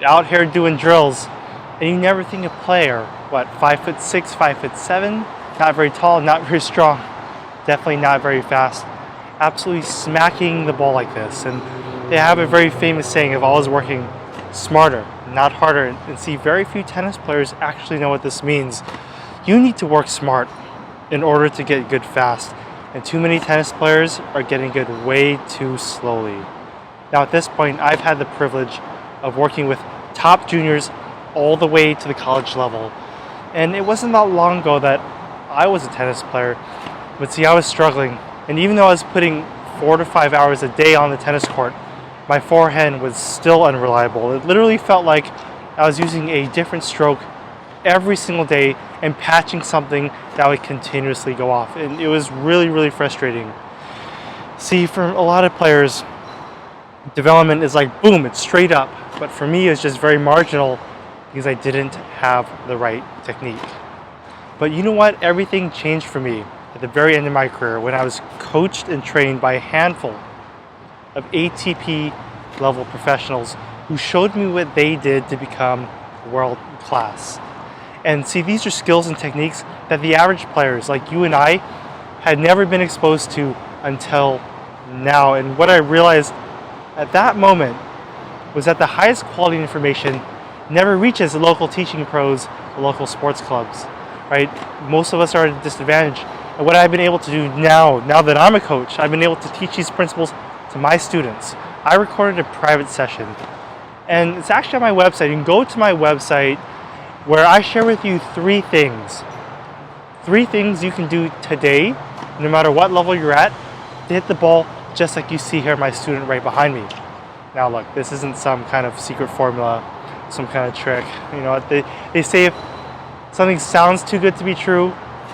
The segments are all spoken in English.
out here doing drills, and you never think a player, what, 5'6", 5'7", not very tall, not very strong, definitely not very fast, absolutely smacking the ball like this. And they have a very famous saying of always working smarter, not harder, and see, very few tennis players actually know what this means. You need to work smart in order to get good fast, and too many tennis players are getting good way too slowly. Now at this point, I've had the privilege of working with top juniors all the way to the college level, and it wasn't that long ago that I was a tennis player, but see, I was struggling, and even though I was putting 4 to 5 hours a day on the tennis court, my forehand was still unreliable. It literally felt like I was using a different stroke every single day and patching something that would continuously go off, and it was really frustrating. See, for a lot of players, development is like boom, it's straight up, but for me it's just very marginal because I didn't have the right technique. But you know what? Everything changed for me at the very end of my career when I was coached and trained by a handful of ATP level professionals who showed me what they did to become world class. And see, these are skills and techniques that the average players like you and I had never been exposed to until now. And what I realized at that moment was that the highest quality information never reaches the local teaching pros, the local sports clubs, right? Most of us are at a disadvantage. And what I've been able to do now that I'm a coach, I've been able to teach these principles to my students. I recorded a private session, and it's actually on my website. You can go to my website where I share with you 3 things. 3 things you can do today, no matter what level you're at, to hit the ball just like you see here my student right behind me. Now look, this isn't some kind of secret formula, some kind of trick. You know, they say if something sounds too good to be true,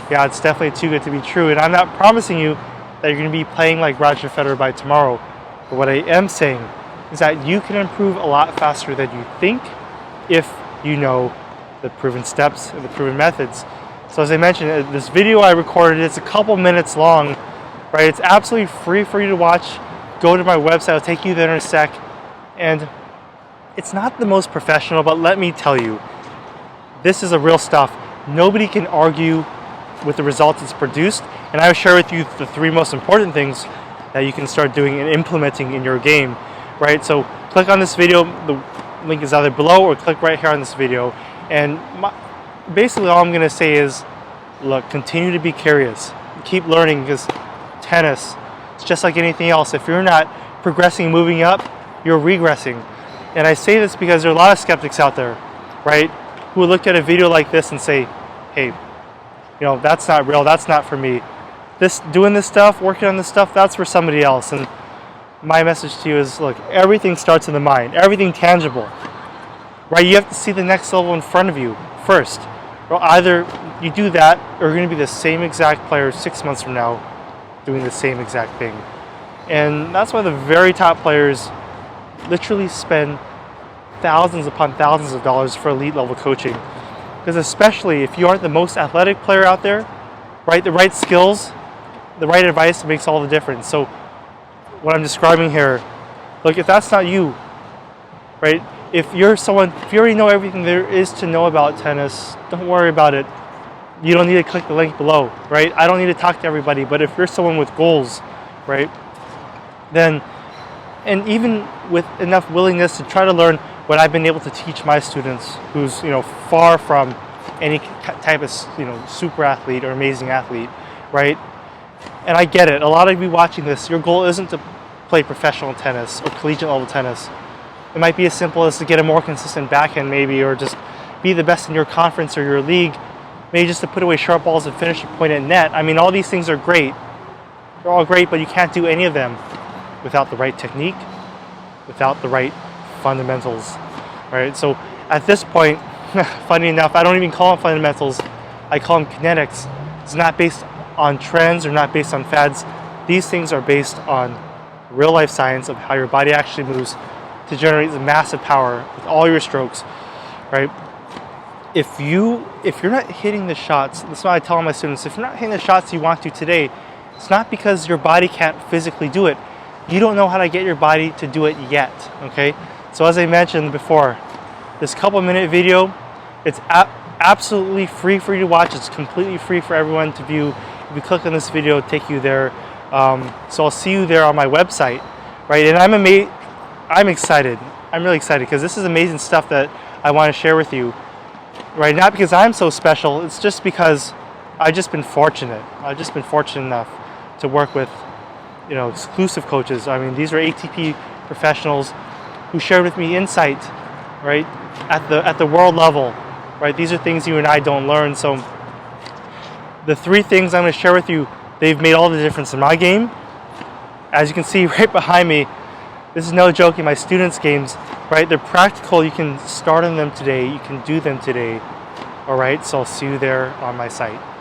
yeah, it's definitely too good to be true. And I'm not promising you that you're going to be playing like Roger Federer by tomorrow. But what I am saying is that you can improve a lot faster than you think if you know the proven steps and the proven methods. So as I mentioned, this video I recorded, it's a couple minutes long, right? It's absolutely free for you to watch. Go to my website, I'll take you there in a sec. And it's not the most professional, but let me tell you, this is a real stuff. Nobody can argue with the results it's produced, and I will share with you the 3 most important things that you can start doing and implementing in your game, right? So click on this video, the link is either below, or click right here on this video. And basically all I'm going to say is, look, continue to be curious, keep learning, because tennis, it's just like anything else. If you're not progressing, moving up, you're regressing. And I say this because there are a lot of skeptics out there, right, who will look at a video like this and say, hey, you know, that's not real, that's not for me. Doing this stuff, working on this stuff, that's for somebody else. And my message to you is, look, everything starts in the mind, everything tangible, right? You have to see the next level in front of you first. Well, either you do that, or you're going to be the same exact player 6 months from now doing the same exact thing. And that's why the very top players literally spend thousands upon thousands of dollars for elite level coaching. Because especially if you aren't the most athletic player out there, right, the right skills, the right advice makes all the difference. So what I'm describing here, look, if that's not you, right, if you're someone, if you already know everything there is to know about tennis, don't worry about it. You don't need to click the link below, right? I don't need to talk to everybody, but if you're someone with goals, right, then, and even with enough willingness to try to learn what I've been able to teach my students, who's, you know, far from any type of, you know, super athlete or amazing athlete, right? And I get it. A lot of you watching this, your goal isn't to play professional tennis or collegiate level tennis. It might be as simple as to get a more consistent backhand maybe, or just be the best in your conference or your league, maybe just to put away sharp balls and finish a point at net. I mean, all these things are great. They're all great, but you can't do any of them without the right technique, without the right fundamentals, right? So at this point, funny enough, I don't even call them fundamentals. I call them kinetics. It's not based on trends or not based on fads. These things are based on real life science of how your body actually moves to generate the massive power with all your strokes, right? If you're not hitting the shots, that's why I tell my students, if you're not hitting the shots you want to today, it's not because your body can't physically do it. You don't know how to get your body to do it yet, okay? So as I mentioned before, this couple-minute video. It's absolutely free for you to watch. It's completely free for everyone to view. If you click on this video, it'll take you there. So I'll see you there on my website, right? And I'm excited. I'm really excited because this is amazing stuff that I want to share with you, right? Not because I'm so special. It's just because I've just been fortunate. I've just been fortunate enough to work with, exclusive coaches. I mean, these are ATP professionals who shared with me insight, right, at the world level, right? These are things you and I don't learn. So the 3 things I'm going to share with you, they've made all the difference in my game. As you can see right behind me, this is no joke in my students' games, right? They're practical. You can start on them today. You can do them today. All right, so I'll see you there on my site.